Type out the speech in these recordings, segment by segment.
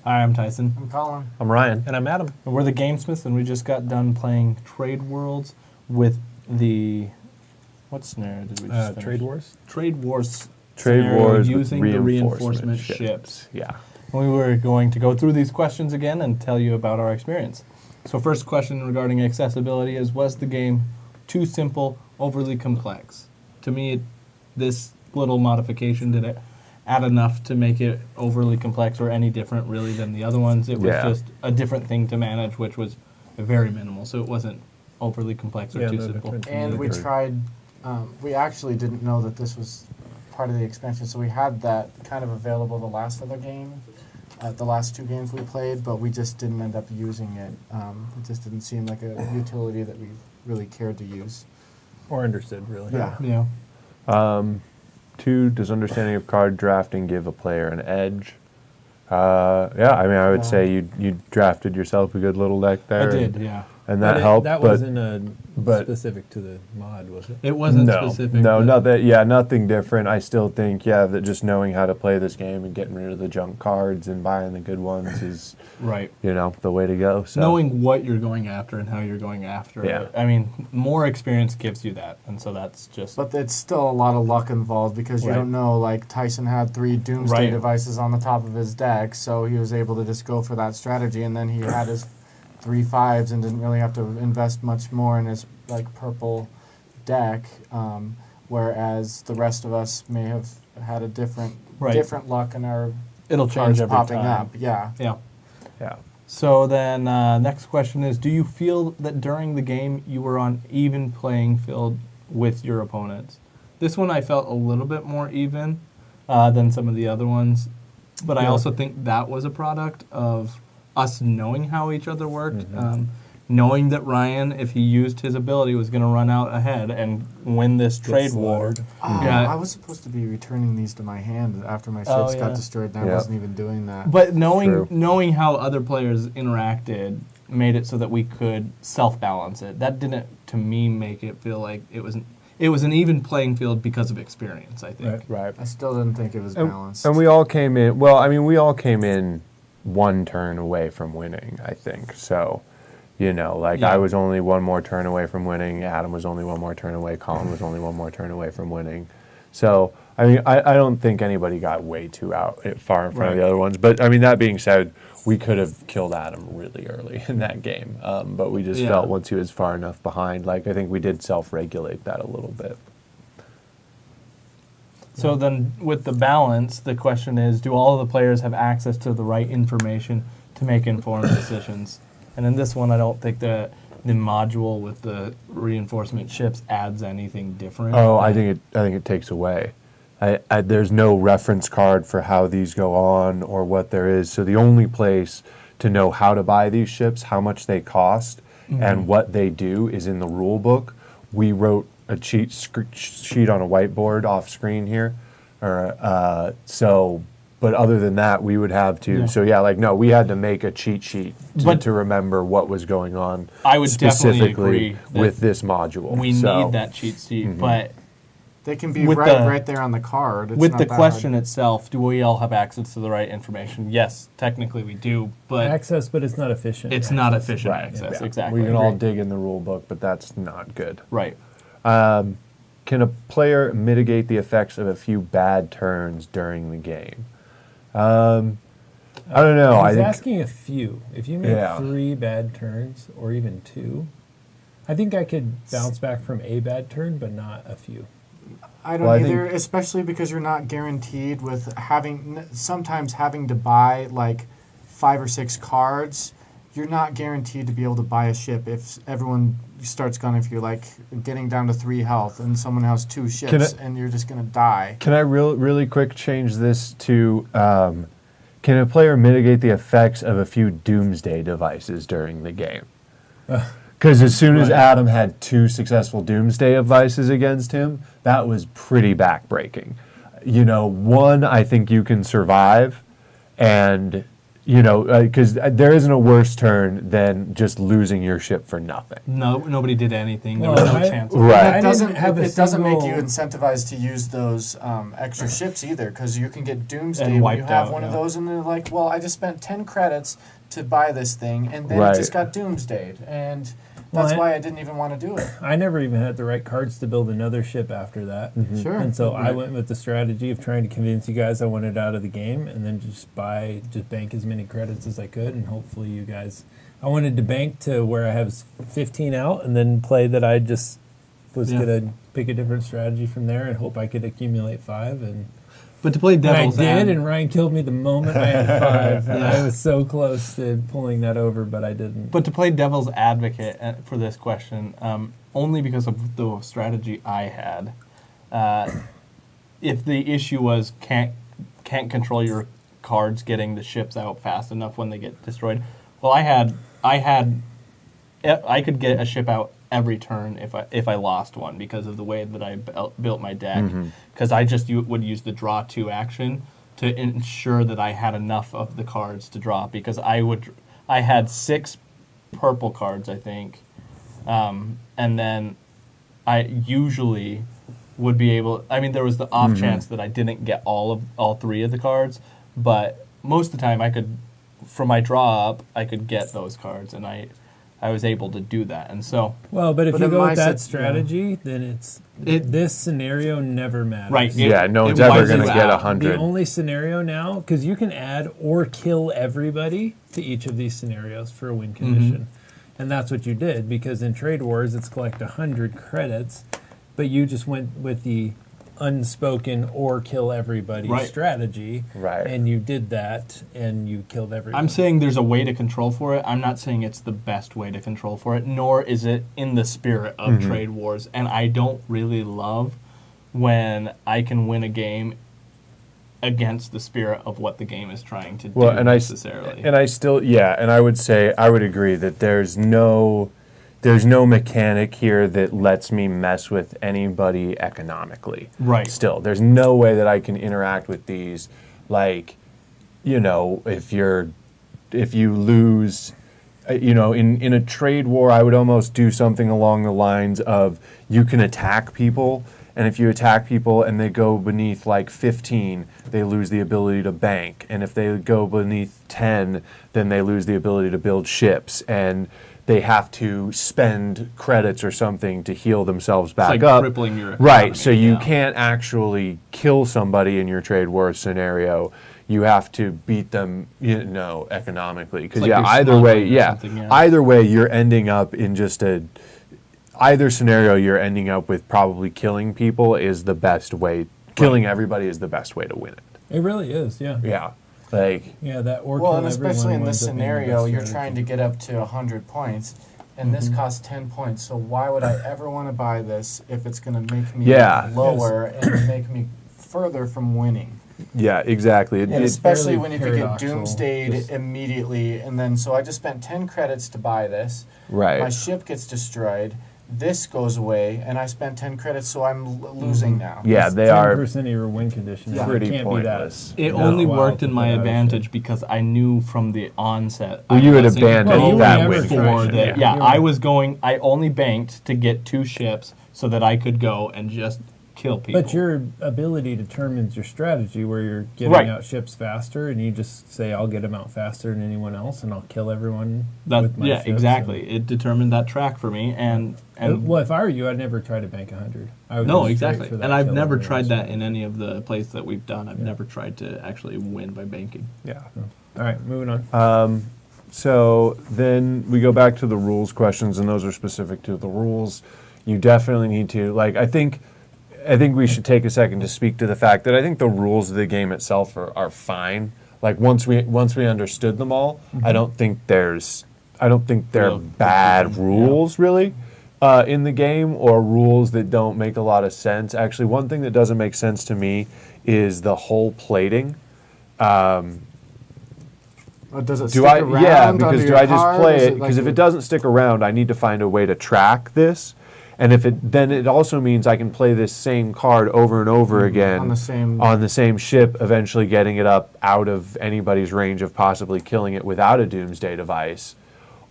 Hi, I'm Tyson. I'm Colin. I'm Ryan. And I'm Adam. And we're the Gamesmiths, and we just got done playing Trade Worlds with the... What scenario did we just finish? Trade Wars? Trade Wars Trade scenario Wars using with the reinforcement ships. Yeah. We were going to go through these questions again and tell you about our experience. So first question regarding accessibility is, was the game too simple, overly complex? To me, this little modification did it add enough to make it overly complex or any different really than the other ones. It was just a different thing to manage, which was very minimal. So it wasn't overly complex or too simple. And we tried, we actually didn't know that this was part of the expansion, so we had that kind of available the last other game, the last two games we played, but we just didn't end up using it. It just didn't seem like a utility that we really cared to use. Or understood, really. Yeah. Yeah. 2, does understanding of card drafting give a player an edge? Yeah, I mean, I would say you drafted yourself a good little deck there. I did, yeah. And that helped. That but wasn't specific to the mod, was it? It wasn't specific. No, nothing different. I still think, that just knowing how to play this game and getting rid of the junk cards and buying the good ones is, right. The way to go. So. Knowing what you're going after and how you're going after it. I mean, more experience gives you that, and so that's just... But it's still a lot of luck involved because you don't know, like Tyson had 3 Doomsday devices on the top of his deck, so he was able to just go for that strategy, and then he had his 3 5s and didn't really have to invest much more in his purple deck, whereas the rest of us may have had a different luck in our It'll change every popping time. up. Yeah. So then, next question is: do you feel that during the game you were on even playing field with your opponents? This one I felt a little bit more even than some of the other ones, but I also think that was a product of us knowing how each other worked, knowing that Ryan, if he used his ability, was going to run out ahead and win this trade war. I was supposed to be returning these to my hand after my ships got destroyed, and I wasn't even doing that. But knowing how other players interacted made it so that we could self-balance it. That didn't, to me, make it feel like it was an even playing field because of experience, I think. Right. I still didn't think it was balanced. And we all came in, we all came in one turn away from winning, I think. So, I was only one more turn away from winning. Adam was only one more turn away. Colin was only one more turn away from winning. So, I mean, I don't think anybody got way too far in front of the other ones. But, I mean, that being said, we could have killed Adam really early in that game. But we just felt once he was far enough behind, I think we did self-regulate that a little bit. So then, with the balance, the question is, do all of the players have access to the right information to make informed decisions? And in this one, I don't think the module with the reinforcement ships adds anything different. Oh, I think it takes away. There's no reference card for how these go on or what there is. So the only place to know how to buy these ships, how much they cost, and what they do is in the rule book. We wrote a cheat sheet on a whiteboard off screen here. But other than that, we would have to. Yeah. So we had to make a cheat sheet to remember what was going on. I would specifically definitely agree with this module. We need that cheat sheet, but they can be right there on the card. It's with not the that question hard. itself, do we all have access to the right information? Yes, technically we do, but access, but it's not efficient. It's not efficient access. Yeah. Exactly. We can all dig in the rule book, but that's not good. Right. Can a player mitigate the effects of a few bad turns during the game? I don't know. He's asking a few. If you make 3 bad turns, or even 2, I think I could bounce back from a bad turn, but not a few. I don't either, especially because you're not guaranteed with sometimes having to buy 5 or 6 cards. You're not guaranteed to be able to buy a ship if everyone starts gunning for you, getting down to 3 health and someone has 2 ships and you're just going to die. Can I really quick change this to, can a player mitigate the effects of a few Doomsday devices during the game? Because as soon as Adam had 2 successful Doomsday devices against him, that was pretty backbreaking. One, I think you can survive, and because there isn't a worse turn than just losing your ship for nothing. No, nobody did anything. There Well, was no I- chance. Right. It doesn't. have a It doesn't make you single- incentivized to use those extra ships either, because you can get Doomsday And when you wiped have out, one of yeah. those, and they're like, "Well, I just spent 10 credits to buy this thing, and then Right. it just got Doomsdayed," and Well, that's why I didn't even want to do it. I never even had the right cards to build another ship after that. Sure. And so I went with the strategy of trying to convince you guys I wanted out of the game, and then just bank as many credits as I could, and hopefully you guys. I wanted to bank to where I have 15 out, and then play that I just was Yeah. gonna pick a different strategy from there, and hope I could accumulate 5. And But to play I devil's did, advocate, and Ryan killed me the moment I had 5. And Yeah. I was so close to pulling that over, but I didn't. but to play devil's advocate for this question, only because of the strategy I had. If the issue was can't control your cards getting the ships out fast enough when they get destroyed, well, I could get a ship out every turn if I lost one because of the way that I built my deck. Because I just would use the draw 2 action to ensure that I had enough of the cards to draw. Because I had 6 purple cards, I think, and then I usually would be able. I mean, there was the off chance that I didn't get all 3 of the cards, but most of the time I could, from my draw up, I could get those cards, and I was able to do that. And so, Well, but if But you in go my with that sit- strategy, then this scenario never matters. right, No one's it ever wipes going to it get out. 100. The only scenario now, because you can add or kill everybody to each of these scenarios for a win condition. And that's what you did, because in Trade Wars, it's collect 100 credits, but you just went with the unspoken or kill everybody Right. strategy. Right. And you did that, and you killed everybody. I'm saying there's a way to control for it. I'm not saying it's the best way to control for it, nor is it in the spirit of Trade Wars. And I don't really love when I can win a game against the spirit of what the game is trying to do necessarily. And I still, and I would say, I would agree that there's no mechanic here that lets me mess with anybody economically. Right. Still, there's no way that I can interact with these, like, if you lose, in a trade war, I would almost do something along the lines of you can attack people, and if you attack people and they go beneath like 15, they lose the ability to bank, and if they go beneath 10, then they lose the ability to build ships, and they have to spend credits or something to heal themselves back like up. crippling your Right, economy, so you yeah. can't actually kill somebody in your trade war scenario. You have to beat them, economically. Because It's like you're either way, smuggling or something, yeah. either way, you're ending up in just either scenario. You're ending up with probably killing people is the best way. Killing everybody is the best way to win it. It really is, yeah. Yeah, like Yeah, that or Well, kill and especially everyone in this winds up being the scenario, best you're strategy. trying to get up to 100 points, and this costs 10 points. So why would I ever want to buy this if it's going to make me Yeah. lower and make me further from winning? yeah, exactly. And It- especially fairly when if you get paradoxal, doomsdayed just- immediately, and then so I just spent 10 credits to buy this. right. My ship gets destroyed. This goes away, and I spent 10 credits, so I'm losing now. Yeah, It's they are 10% of your win condition. Yeah. so it pretty can't pointless. It No. only Wow, worked in to my put out a advantage ship. because I knew from the onset. Well, I you had wasn't abandoned going that for win the- condition, Yeah, yeah. I was going. I only banked to get 2 ships so that I could go and just kill people. But your ability determines your strategy, where you're getting Right. out ships faster, and you just say, "I'll get them out faster than anyone else, and I'll kill everyone that, with my yeah, ships." exactly. It determined that track for me, and Well, if I were you, I'd never try to bank 100. I would no, go straight exactly. for that And I've kill never everyone tried that strategy. in any of the plays that we've done. I've Yeah. never tried to actually win by banking. yeah. All right, moving on. So then we go back to the rules questions, and those are specific to the rules. You definitely need to, like, I think we should take a second to speak to the fact that I think the rules of the game itself are fine. Like once we understood them all, I don't think they're Real bad confusion, rules really in the game, or rules that don't make a lot of sense. Actually, one thing that doesn't make sense to me is the whole plating. Does it Do stick I? around Yeah, under because do your I just card? play Is it? Because like if it doesn't stick around, I need to find a way to track this. And if then it also means I can play this same card over and over again On the same ship, eventually getting it up out of anybody's range of possibly killing it without a Doomsday device,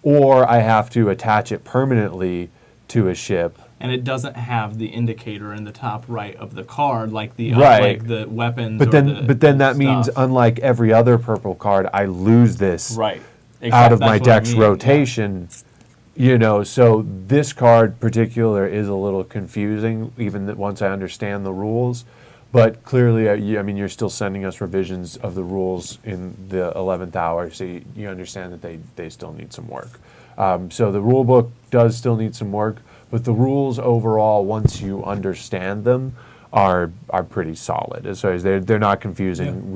or I have to attach it permanently to a ship. And it doesn't have the indicator in the top right of the card like the Right. like the weapons. But or then that means, stuff. unlike every other purple card, I lose this right out of That's my what I deck's mean, rotation. You know, so this card particular is a little confusing, even that once I understand the rules. But clearly, I mean, you're still sending us revisions of the rules in the 11th hour, so you understand that they still need some work. So the rule book does still need some work, but the rules overall, once you understand them, are pretty solid. As far as they're not confusing.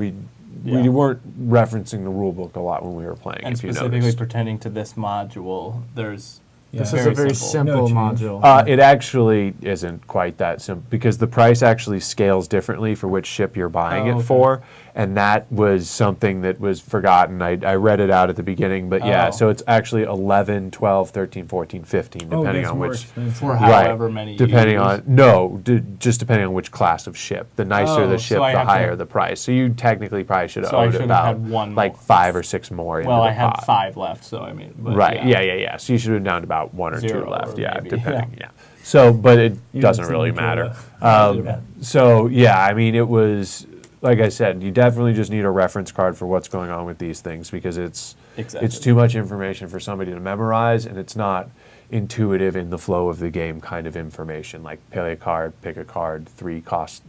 We weren't referencing the rule book a lot when we were playing. And if you specifically noticed. pertaining to this module, there's This Yeah. is a very simple No change. module. It actually isn't quite that simple because the price actually scales differently for which ship you're buying it okay. for, and that was something that was forgotten. I read it out at the beginning, but yeah, Oh. so it's actually 11, 12, 13, 14, 15, Oh, depending that's on more which. expensive. for Right, however many depending years. on no, just depending on which class of ship. The nicer Oh, the so ship, I the have to- higher the price. So you technically probably should have So I owed should have about had one like more. 5 or 6 more. Well, into I the had pot. 5 left, so I mean, but Right. Yeah. So you should have been down to about 1 or 2 0 left. or Yeah, maybe, depending. Yeah. So, but it You doesn't didn't really seem to matter. Yeah. So yeah, I mean, it was like I said, you definitely just need a reference card for what's going on with these things because it's Exactly. too much information for somebody to memorize, and it's not intuitive in the flow of the game kind of information, like play a card, pick a card, 3 cost,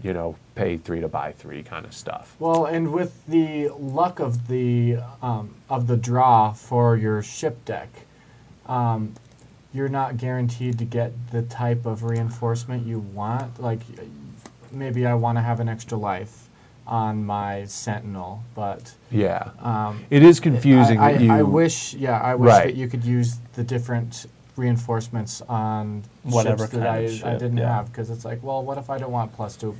pay 3 to buy 3 kind of stuff. Well, and with the luck of the draw for your ship deck, you're not guaranteed to get the type of reinforcement you want. Like, maybe I want to have an extra life on my Sentinel, but Yeah, it is confusing that you. I wish Right. that you could use the different reinforcements on Whatever ships that kind I of ship, didn't yeah. have, because it's like, well, what if I don't want +2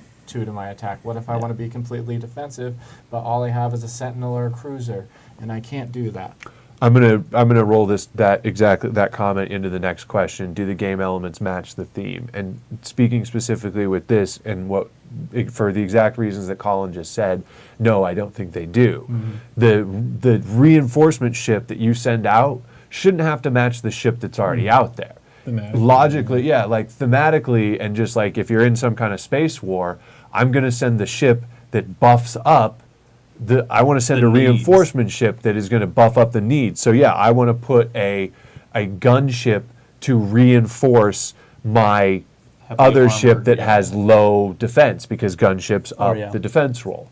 to my attack? What if I want to be completely defensive, but all I have is a Sentinel or a cruiser, and I can't do that. I'm gonna roll that comment into the next question. Do the game elements match the theme? And speaking specifically with this, and for the exact reasons that Colin just said, no, I don't think they do. The reinforcement ship that you send out shouldn't have to match the ship that's already out there. Thematically, Logically, yeah, like thematically, and just like if you're in some kind of space war, I'm gonna send the ship that buffs up. I want to send The a needs. reinforcement ship that is going to buff up the needs. So yeah, I want to put a gunship to reinforce my Heavily other ship armored, that yeah. has low defense because gunships up yeah. the defense roll.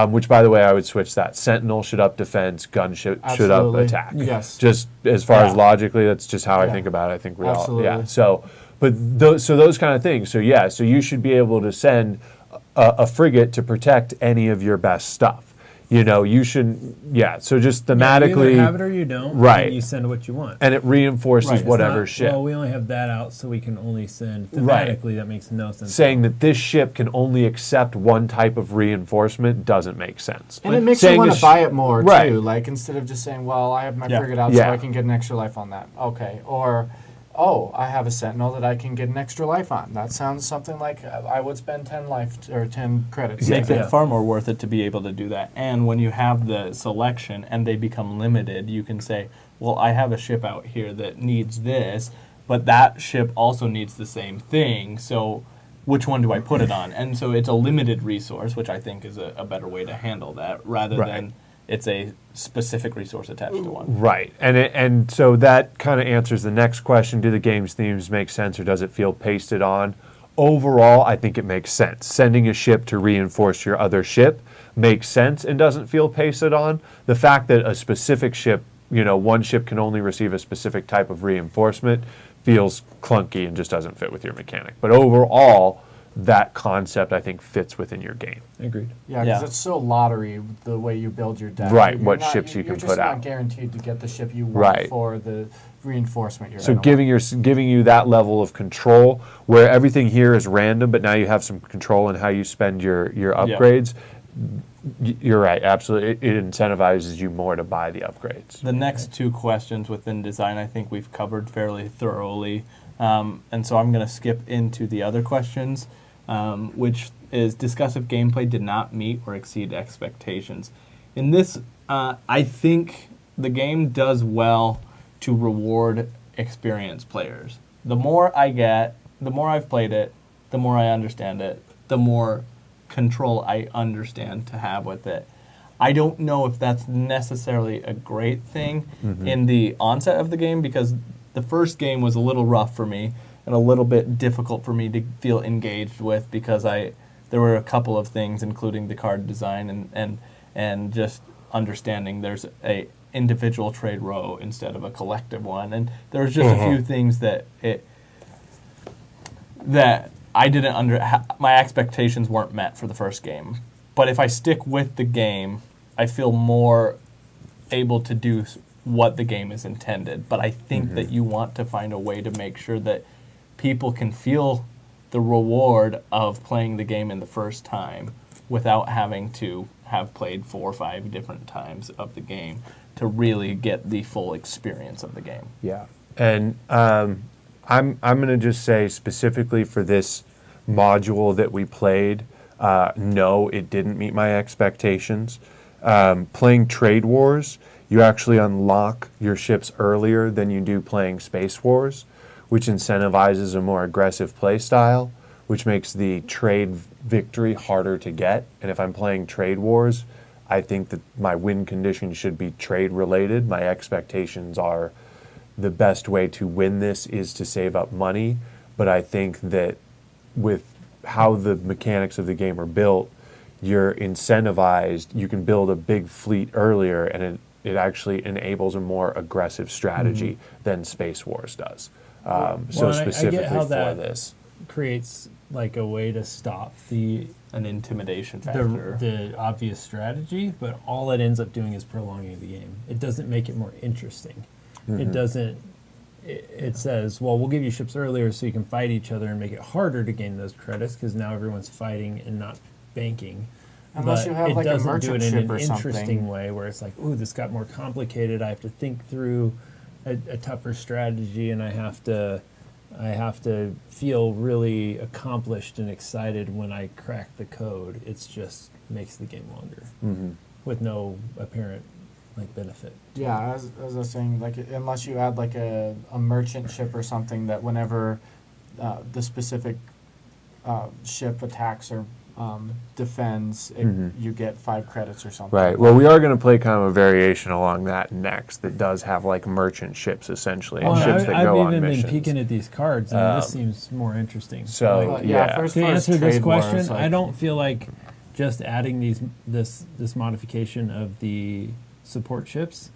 Which, by the way, I would switch that. Sentinel should up defense, gunship should up Absolutely. attack. Yes. Just as far as Yeah. logically, that's just how I Yeah. think about it. I think we Absolutely. all, yeah. So, but those kind of things. So yeah, so you should be able to send a frigate to protect any of your best stuff. You shouldn't, yeah. So just You thematically, either have it or you don't. Right. And you send what you want. and it reinforces Right, it's whatever Not, ship. Well, we only have that out, so we can only send Right. thematically. That makes no sense. Saying that this ship can only accept one type of reinforcement doesn't make sense. And it makes you Saying want a to sh- buy it more, Right. too. Like, instead of just saying, well, I have my Yeah. frigate out Yeah. so I can get an extra life on that. Okay. Or, oh, I have a Sentinel that I can get an extra life on. That sounds something like I would spend 10 life or 10 credits. It makes to it get. far more worth it to be able to do that. And when you have the selection and they become limited, you can say, well, I have a ship out here that needs this, but that ship also needs the same thing. So which one do I put it on? And so it's a limited resource, which I think is a better way to handle that rather Right. than it's a specific resource attached to one. Right, and so that kind of answers the next question: do the game's themes make sense, or does it feel pasted on? Overall, I think it makes sense. Sending a ship to reinforce your other ship makes sense and doesn't feel pasted on. The fact that a specific ship, one ship can only receive a specific type of reinforcement feels clunky and just doesn't fit with your mechanic. But overall, that concept, I think, fits within your game. Agreed. Yeah, because Yeah. it's so lottery the way you build your deck. Right, You're what not- ships you can you're put just out. not guaranteed to get the ship you want Right. for the reinforcement you're So gonna want. giving you that level of control, where everything here is random, but now you have some control in how you spend your upgrades. You're right, absolutely. It incentivizes you more to buy the upgrades. The next two questions within design, I think we've covered fairly thoroughly. And so I'm going to skip into the other questions, which is discuss if gameplay did not meet or exceed expectations. In this, I think the game does well to reward experienced players. The more I get, the more I've played it, the more I understand it, the more control I understand to have with it. I don't know if that's necessarily a great thing in the onset of the game, because the first game was a little rough for me and a little bit difficult for me to feel engaged with, because there were a couple of things, including the card design and just understanding there's a individual trade row instead of a collective one, and there was just a few things that I didn't my expectations weren't met for the first game. But if I stick with the game, I feel more able to do what the game is intended. But I think that you want to find a way to make sure that people can feel the reward of playing the game in the first time without having to have played 4 or 5 different times of the game to really get the full experience of the game. Yeah, and I'm going to just say specifically for this module that we played, no, it didn't meet my expectations. Playing Trade Wars, you actually unlock your ships earlier than you do playing Space Wars, which incentivizes a more aggressive play style, which makes the trade victory harder to get. And if I'm playing Trade Wars, I think that my win condition should be trade related. My expectations are the best way to win this is to save up money. But I think that with how the mechanics of the game are built, you're incentivized. You can build a big fleet earlier, and it actually enables a more aggressive strategy than Space Wars does. So specifically I get how for that this, creates like a way to stop An intimidation factor. the obvious strategy, but all it ends up doing is prolonging the game. It doesn't make it more interesting. It doesn't. It says, well, we'll give you ships earlier so you can fight each other and make it harder to gain those credits because now everyone's fighting and not banking. Unless you have it like a doesn't do merchant it in ship an or interesting something. way where it's like, ooh, this got more complicated. I have to think through a tougher strategy, and I have to feel really accomplished and excited when I crack the code. It's just makes the game longer with no apparent benefit. Yeah, as I was saying, like unless you add like a merchant ship or something that whenever the specific ship attacks or defends, you get 5 credits or something. right? Well, we are going to play kind of a variation along that next that does have like merchant ships essentially, and ships that I've go on even missions. been peeking at these cards, and this seems more interesting. So yeah, first To answer this Trade Wars, question, like- I don't feel like just adding this modification of the support ships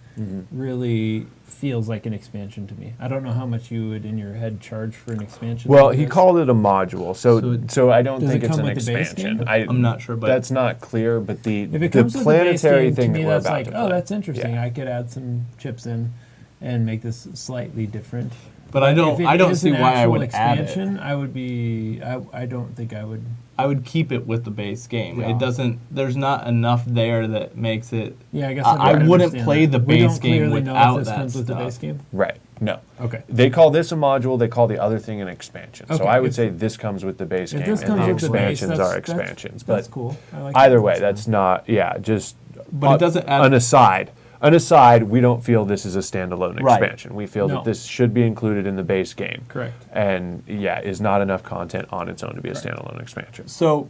really feels like an expansion to me. I don't know how much you would in your head charge for an expansion. Well, like he this. called it a module, so I don't Does think it it's come an with the base expansion. game? I'm not sure, but that's not clear. But the If it comes with the base planetary game, thing to me that we're that's about like, to oh, play. that's interesting. Yeah. I could add some chips in and make this slightly different. but I If it don't is see an why I actual would add it. expansion, I would be. I don't think I would. I would keep it with the base game. Yeah. It doesn't. There's not enough there that makes it. Yeah, I guess I don't wouldn't understand play that. the We base don't game clearly know without if this that comes with the stuff. base game. Right. No. Okay. They call this a module. They call the other thing an expansion. So Okay, I would if- say this comes with the base If game, this and comes the with the base, expansions that's are expansions. That's But cool. I like either that. way, that's not. Yeah, just. But it doesn't add. An aside. We don't feel this is a standalone Right. expansion. We feel No. that this should be included in the base game. Correct. And yeah, is not enough content on its own to be a standalone expansion. So,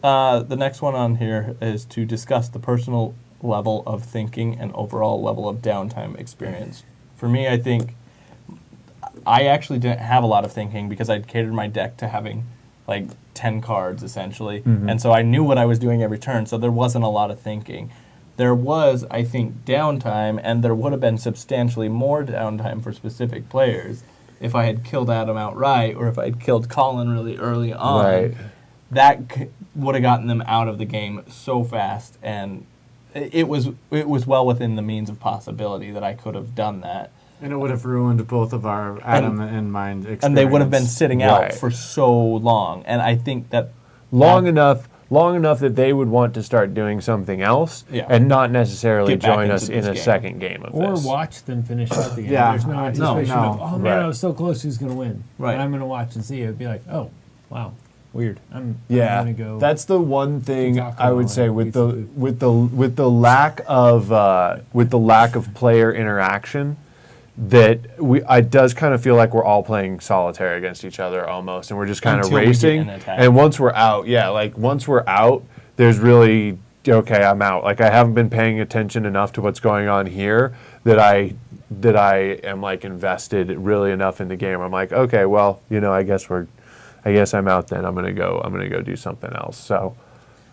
the next one on here is to discuss the personal level of thinking and overall level of downtime experience. For me, I think I actually didn't have a lot of thinking because I'd catered my deck to having like 10 cards essentially. And so I knew what I was doing every turn, so there wasn't a lot of thinking. There was, I think, downtime, and there would have been substantially more downtime for specific players if I had killed Adam outright or if I had killed Colin really early on. Right. That would have gotten them out of the game so fast, and it was well within the means of possibility that I could have done that. And it would have ruined both of our Adam and mine experience. And they would have been sitting out Right. for so long, and I think that Long enough long enough that they would want to start doing something else Yeah. and not necessarily Get back join into us in this a game. second game of Or this. watch them finish out the game. Yeah, There's no I- anticipation no, of, oh man, right. I was so close, who's going to win? Right. And I'm going to watch and see. It would be like, oh, wow, weird. I'm Yeah, going to go. that's the one thing Taco I would and say a with piece the of food. with the lack of player interaction, that it does kind of feel like we're all playing solitaire against each other almost, and we're just kind of Until we get racing. an attack. And once we're out, once we're out, there's really okay. I'm out. Like I haven't been paying attention enough to what's going on here that I am like invested really enough in the game. I'm like, okay, well, I guess I'm out then. I'm gonna go do something else. So,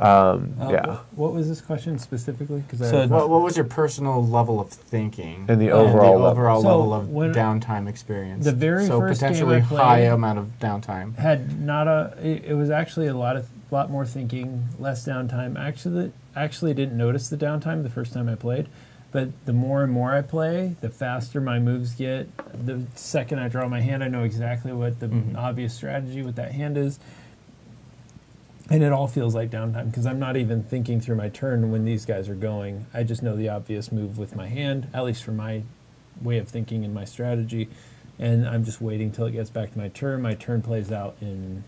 yeah. What was this question specifically? Because So- What was your personal level of thinking And the and overall the level. overall So level of when- downtime experience? The very so first game potentially I high played- amount of downtime. had not it was actually a lot more thinking, less downtime. Actually didn't notice the downtime the first time I played, but the more and more I play, the faster my moves get. The second I draw my hand, I know exactly what the obvious strategy with that hand is. And it all feels like downtime because I'm not even thinking through my turn when these guys are going. I just know the obvious move with my hand, at least for my way of thinking and my strategy. And I'm just waiting till it gets back to my turn. My turn plays out in,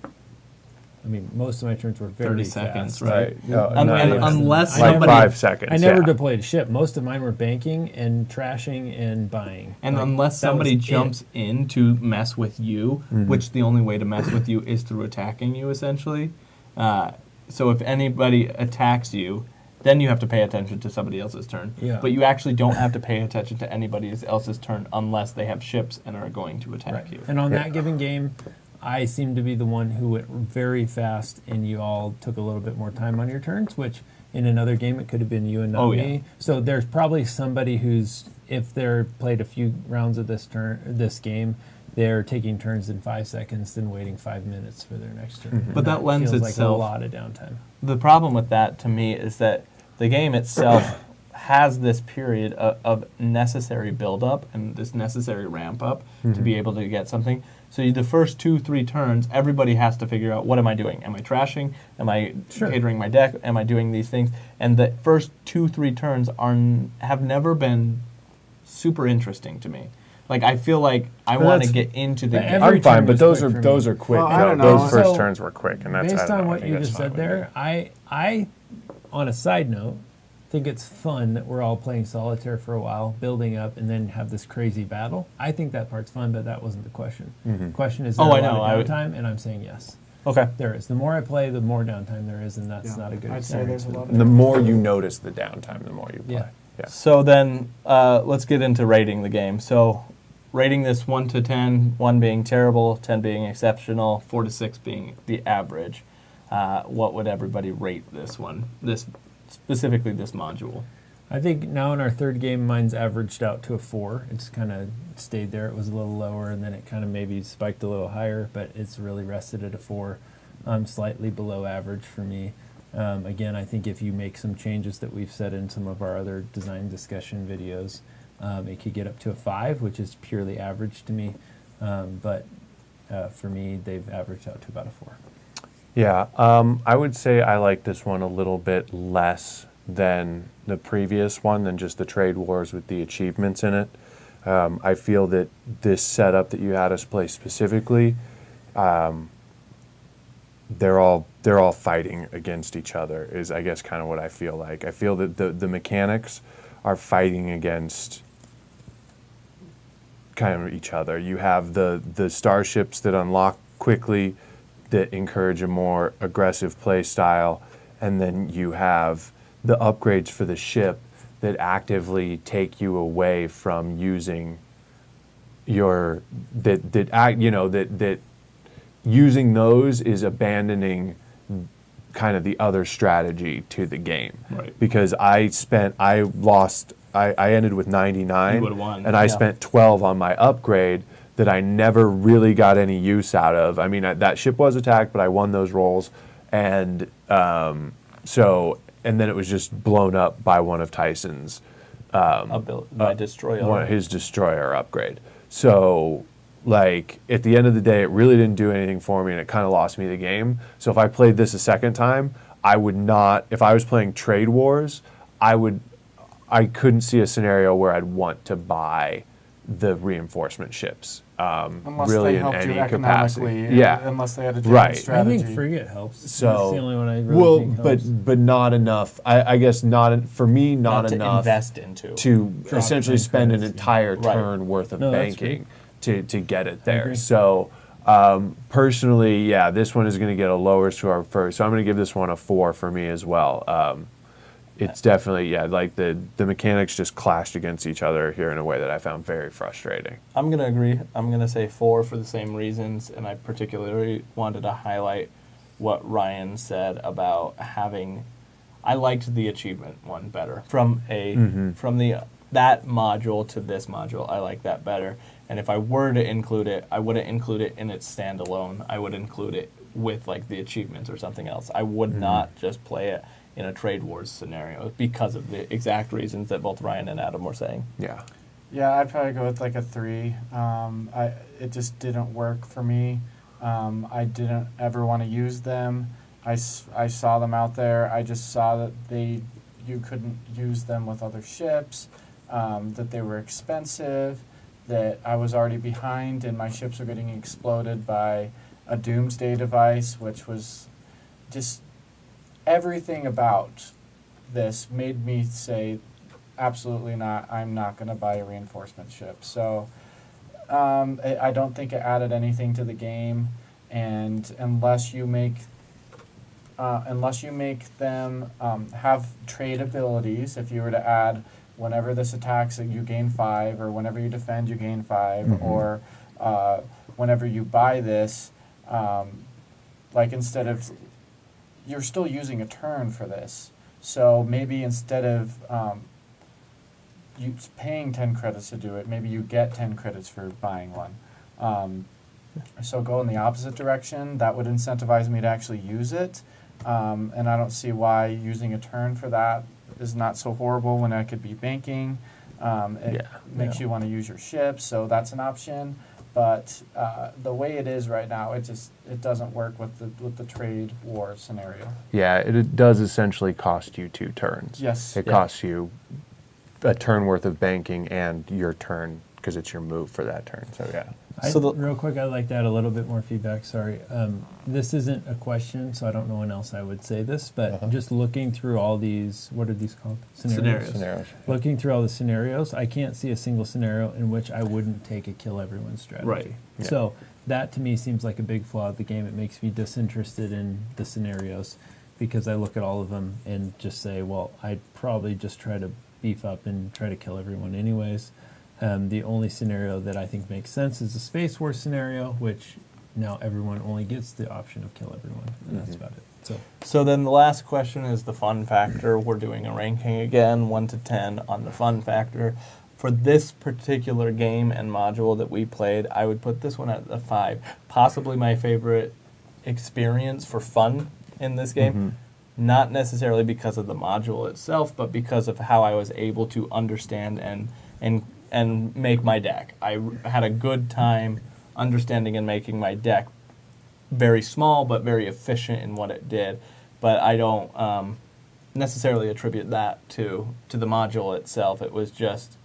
most of my turns were very 30 seconds, fast. right? No, Un- not and even- unless like somebody 5 seconds. I never yeah. deployed a ship. Most of mine were banking and trashing and buying. And Like, unless that was somebody it. jumps in to mess with you, which the only way to mess with you is through attacking you, essentially. So if anybody attacks you, then you have to pay attention to somebody else's turn. Yeah. But you actually don't have to pay attention to anybody else's turn unless they have ships and are going to attack Right. you. And on that given game, I seemed to be the one who went very fast, and you all took a little bit more time on your turns, which in another game it could have been you and not Oh, yeah. me. So there's probably somebody who's, if they're played a few rounds of this game, they're taking turns in 5 seconds, then waiting 5 minutes for their next turn. And But that lends feels itself- like a lot of downtime. The problem with that, to me, is that the game itself has this period of necessary build-up and this necessary ramp-up to be able to get something. So the first 2-3 turns, everybody has to figure out, what am I doing? Am I trashing? Am I Sure. catering my deck? Am I doing these things? And the first 2-3 turns have never been super interesting to me. Like, I feel like I Well, want to that's- get into the But game. every I'm fine, turn but was those quick are for those me. are quick. Well, I though. don't know. Those first So, turns were quick, and that's Based I don't on know, I what think you that's just fine said with me. there, I, on a side note, think it's fun that we're all playing solitaire for a while, building up, and then have this crazy battle. I think that part's fun, but that wasn't the question. The question is, there Oh, a I lot know, I of would- downtime? And I'm saying yes. Okay. There is. The more I play, the more downtime there is, and that's not a good I'd say experience. there's a lot And the more you notice the downtime, the more you play. Yeah. Yeah. So then, let's get into rating the game. So, rating this 1 to 10, 1 being terrible, 10 being exceptional, 4 to 6 being the average. What would everybody rate this one? Specifically this module. I think now in our third game, mine's averaged out to a 4. It's kind of stayed there. It was a little lower, and then it kind of maybe spiked a little higher, but it's really rested at a 4. Slightly below average for me. Again, I think if you make some changes that we've said in some of our other design discussion videos, it could get up to a 5, which is purely average to me. But for me, they've averaged out to about a 4. Yeah, I would say I like this one a little bit less than the previous one, than just the trade wars with the achievements in it. I feel that this setup that you had us play specifically, they're all fighting against each other, is I guess kind of what I feel like. I feel that the mechanics are fighting against kind of each other. You have the starships that unlock quickly, that encourage a more aggressive play style, and then you have the upgrades for the ship that actively take you away from using your that using those is abandoning kind of the other strategy to the game. Right. Because I ended with 99, You would've won. and I Yeah. spent 12 on my upgrade that I never really got any use out of. I mean, that ship was attacked, but I won those rolls, and and then it was just blown up by one of Tyson's My destroyer. his destroyer upgrade. So, like, at the end of the day, it really didn't do anything for me, and it kind of lost me the game. So if I played this a second time, I would not, if I was playing Trade Wars, I couldn't see a scenario where I'd want to buy the reinforcement ships. Unless Really they in helped any you capacity. economically, Yeah. unless they had a different Right. strategy. I think frigate helps. So That's the only one I really think helps. but not enough. I guess for me not to enough invest into. to Drop essentially 10 spend an credits, yeah. entire Right. turn worth of No, that's banking to get it I there. agree. So personally, yeah, this one is going to get a lower score first. So I'm going to give this one a 4 for me as well. It's definitely, yeah, like the mechanics just clashed against each other here in a way that I found very frustrating. I'm going to agree. I'm going to say 4 for the same reasons, and I particularly wanted to highlight what Ryan said about having. I liked the achievement one better from that module to this module. I like that better. And if I were to include it, I wouldn't include it in its standalone. I would include it with like the achievements or something else. I would not just play it in a Trade Wars scenario because of the exact reasons that both Ryan and Adam were saying. Yeah. Yeah, I'd probably go with like a 3. It just didn't work for me. I didn't ever want to use them. I saw them out there. I just saw that you couldn't use them with other ships, that they were expensive, that I was already behind and my ships were getting exploded by a doomsday device, which was just everything about this made me say, absolutely not, I'm not going to buy a reinforcement ship. So I don't think it added anything to the game, and unless you make them have trade abilities, if you were to add whenever this attacks you gain 5, or whenever you defend you gain 5, or whenever you buy this, like instead of, you're still using a turn for this. So maybe instead of you paying 10 credits to do it, maybe you get 10 credits for buying one. So go in the opposite direction. That would incentivize me to actually use it. And I don't see why using a turn for that is not so horrible when I could be banking. It makes you want to use your ship, so that's an option. But the way it is right now, it doesn't work with the trade war scenario. Yeah, it does essentially cost you 2 turns. Yes. It costs you a turn worth of banking and your turn because it's your move for that turn. So yeah. Real quick, I'd like to add a little bit more feedback. Sorry. This isn't a question, so I don't know when else I would say this, but just looking through all these, what are these called? Scenarios. Looking through all the scenarios, I can't see a single scenario in which I wouldn't take a kill everyone strategy. Right. Yeah. So that to me seems like a big flaw of the game. It makes me disinterested in the scenarios because I look at all of them and just say, well, I'd probably just try to beef up and try to kill everyone anyways. The only scenario that I think makes sense is the Space War scenario, which now everyone only gets the option of kill everyone, and that's about it. So then the last question is the fun factor. We're doing a ranking again, 1 to 10 on the fun factor. For this particular game and module that we played, I would put this one at a 5. Possibly my favorite experience for fun in this game. Not necessarily because of the module itself, but because of how I was able to understand and make my deck. I had a good time understanding and making my deck very small but very efficient in what it did. But I don't necessarily attribute that to the module itself. It was just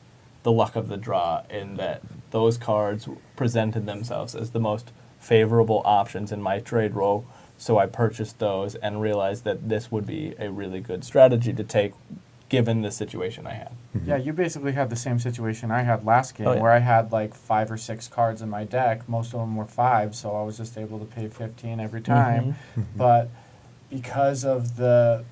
the luck of the draw in that those cards presented themselves as the most favorable options in my trade row. So I purchased those and realized that this would be a really good strategy to take given the situation I had. Yeah, you basically had the same situation I had last game, Oh, yeah. where I had like 5 or 6 cards in my deck. Most of them were 5, so I was just able to pay 15 every time. But because of the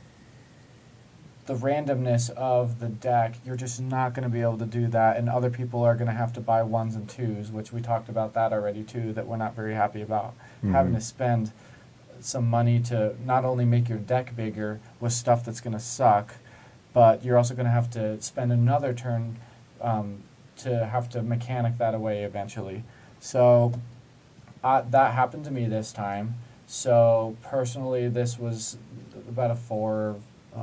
randomness of the deck, you're just not going to be able to do that, and other people are going to have to buy 1s and 2s, which we talked about that already too, that we're not very happy about. Having to spend some money to not only make your deck bigger with stuff that's going to suck, but you're also going to have to spend another turn to have to mechanic that away eventually. So that happened to me this time. So personally, this was about a 4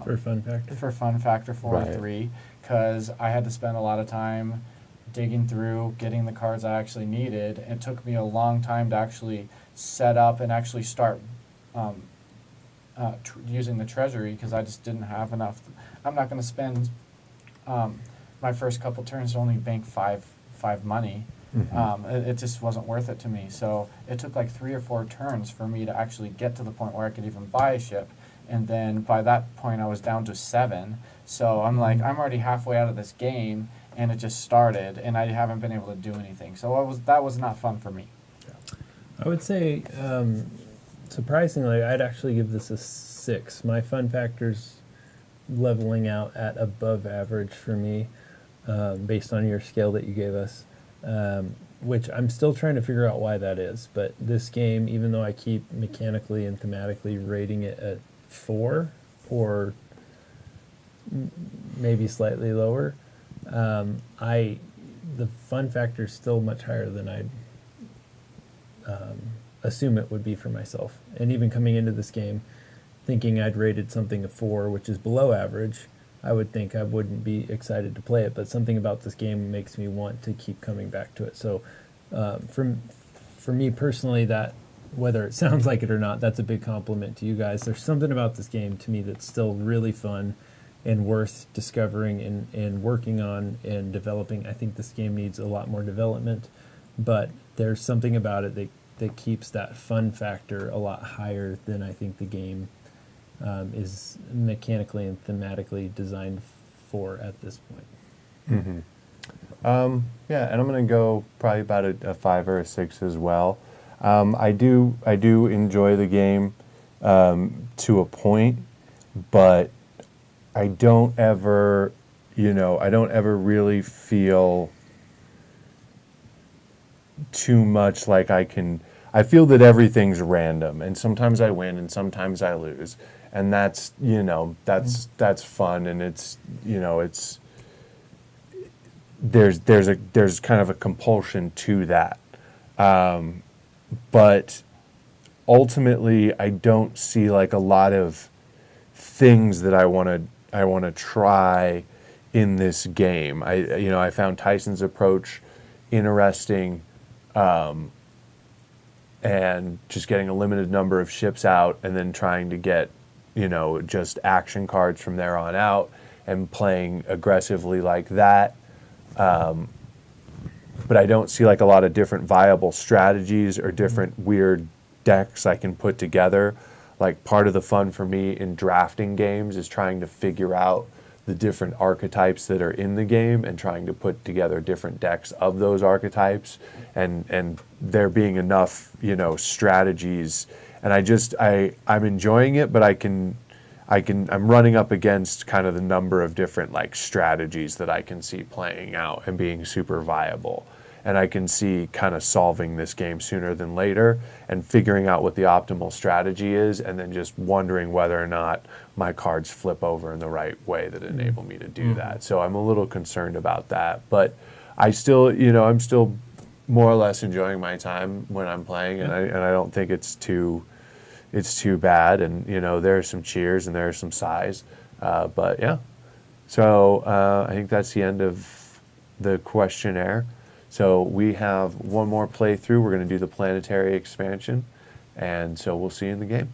For fun factor. for fun factor, 4 or Right. 3, because I had to spend a lot of time digging through, getting the cards I actually needed. It took me a long time to actually set up and actually start using the treasury because I just didn't have enough. I'm not going to spend my first couple turns to only bank five money. It just wasn't worth it to me. So it took like 3 or 4 turns for me to actually get to the point where I could even buy a ship. And then by that point, I was down to 7. So I'm like, I'm already halfway out of this game, and it just started, and I haven't been able to do anything. So that was not fun for me. I would say, surprisingly, I'd actually give this a 6. My fun factor's leveling out at above average for me, based on your scale that you gave us, which I'm still trying to figure out why that is. But this game, even though I keep mechanically and thematically rating it at 4 or maybe slightly lower, the fun factor is still much higher than I'd assume it would be for myself. And even coming into this game, thinking I'd rated something a 4, which is below average, I would think I wouldn't be excited to play it. But something about this game makes me want to keep coming back to it. So for me personally, that whether it sounds like it or not, that's a big compliment to you guys. There's something about this game to me that's still really fun and worth discovering and working on and developing. I think this game needs a lot more development, but there's something about it that keeps that fun factor a lot higher than I think the game is mechanically and thematically designed for at this point. Yeah, and I'm going to go probably about a 5 or a 6 as well. I do enjoy the game to a point, but I don't ever really feel too much like I feel that everything's random, and sometimes I win and sometimes I lose, and that's fun, and it's there's kind of a compulsion to that. But ultimately, I don't see like a lot of things that I want to try in this game. I found Tyson's approach interesting, and just getting a limited number of ships out and then trying to get just action cards from there on out and playing aggressively like that. But I don't see like a lot of different viable strategies or different weird decks I can put together. Like part of the fun for me in drafting games is trying to figure out the different archetypes that are in the game and trying to put together different decks of those archetypes, and there being enough strategies. And I'm enjoying it, but I'm running up against kind of the number of different like strategies that I can see playing out and being super viable. And I can see kind of solving this game sooner than later and figuring out what the optimal strategy is, and then just wondering whether or not my cards flip over in the right way that enable me to do that. So I'm a little concerned about that, but I'm still more or less enjoying my time when I'm playing, and I don't think it's too bad. And there are some cheers and there are some sighs, but yeah. So I think that's the end of the questionnaire. So we have one more playthrough. We're going to do the planetary expansion, and so we'll see you in the game.